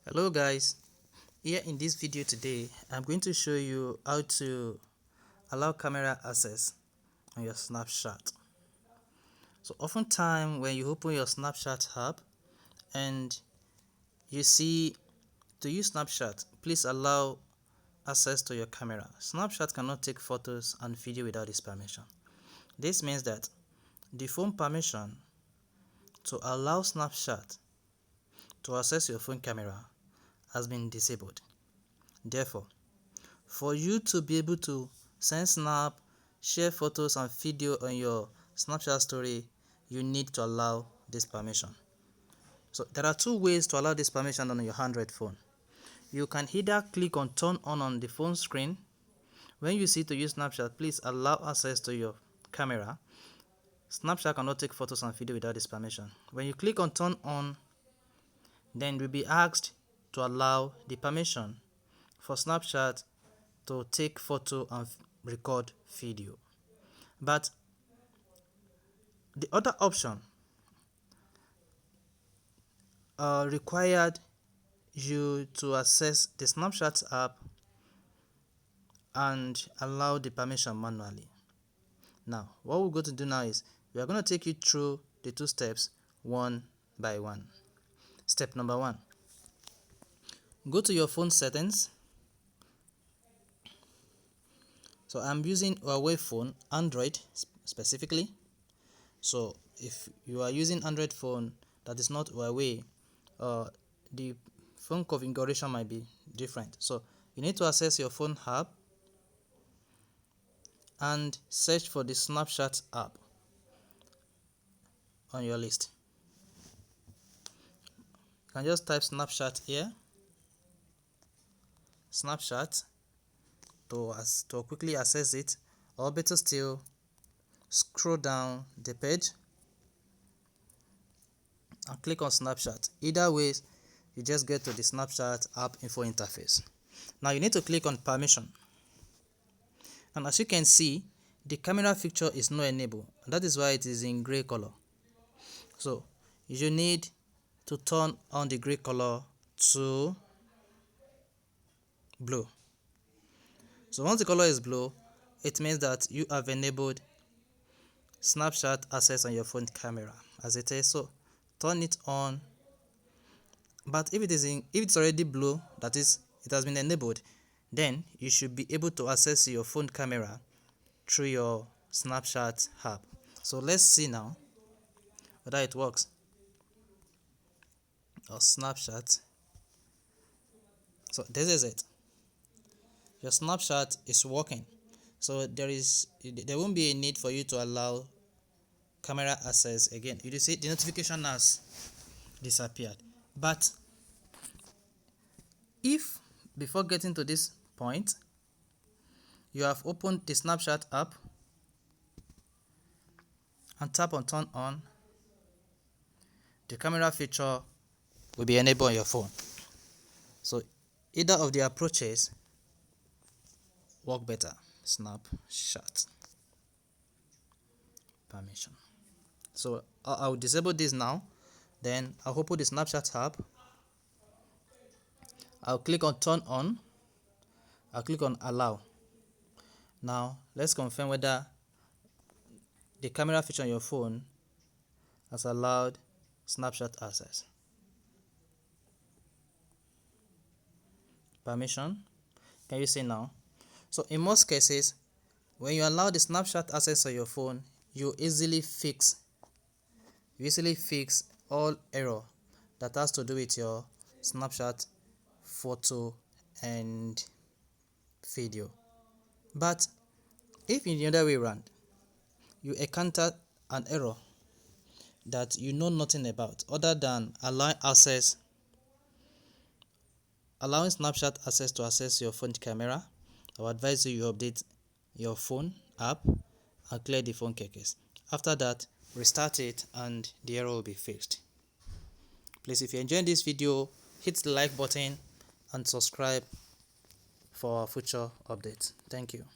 Hello guys, here in this video today I'm going to show you how to allow camera access on your Snapchat. So oftentimes when you open your Snapchat app and you see to use Snapchat, please allow access to your camera. Snapchat cannot take photos and video without its permission. This means that the phone permission to allow Snapchat to access your phone camera has been disabled. Therefore, for you to be able to send snap, share photos and video on your Snapchat story, you need to allow this permission. So there are two ways to allow this permission on your Android phone. You can either click on turn on the phone screen. When you see to use Snapchat, please allow access to your camera. Snapchat cannot take photos and video without this permission. When you click on turn on, then you'll be asked to allow the permission for Snapchat to take photo and record video. But the other option required you to access the Snapchat app and allow the permission manually. Now, what we're going to do now is we are going to take you through the two steps one by one. Step number one, go to your phone settings. So I'm using Huawei phone, Android specifically. So if you are using Android phone that is not Huawei, the phone configuration might be different. So you need to access your phone app and search for the Snapchat app on your list. You can just type Snapchat here, Snapchat, to quickly access it, or better still, scroll down the page and click on Snapchat. Either way, you just get to the Snapchat app info interface. Now you need to click on permission, and as you can see, the camera feature is not enabled, and that is why it is in gray color. So you need to turn on the gray color to blue. So once the color is blue, it means that you have enabled Snapchat access on your phone camera as it is. So turn it on. But if it's already blue, that is, it has been enabled, then you should be able to access your phone camera through your Snapchat app. So let's see now whether it works. Or Snapchat. So this is it. Your Snapchat is working. So there won't be a need for you to allow camera access again. You see the notification has disappeared. But if before getting to this point you have opened the Snapchat app and tap on turn on, the camera feature will be enabled on your phone. So either of the approaches work better. Snapchat permission. So I'll disable this now. Then I'll open the Snapchat app. I'll click on turn on. I'll click on allow. Now let's confirm whether the camera feature on your phone has allowed Snapchat access. Permission. Can you see now? So in most cases, when you allow the Snapchat access on your phone, you easily fix all error that has to do with your Snapchat photo and video. But if in the other way around, you encounter an error that you know nothing about other than allowing Snapchat access to access your phone camera, I would advise you update your phone app and clear the phone caches. After that, restart it and the error will be fixed. Please, if you enjoyed this video, hit the like button and subscribe for our future updates. Thank you.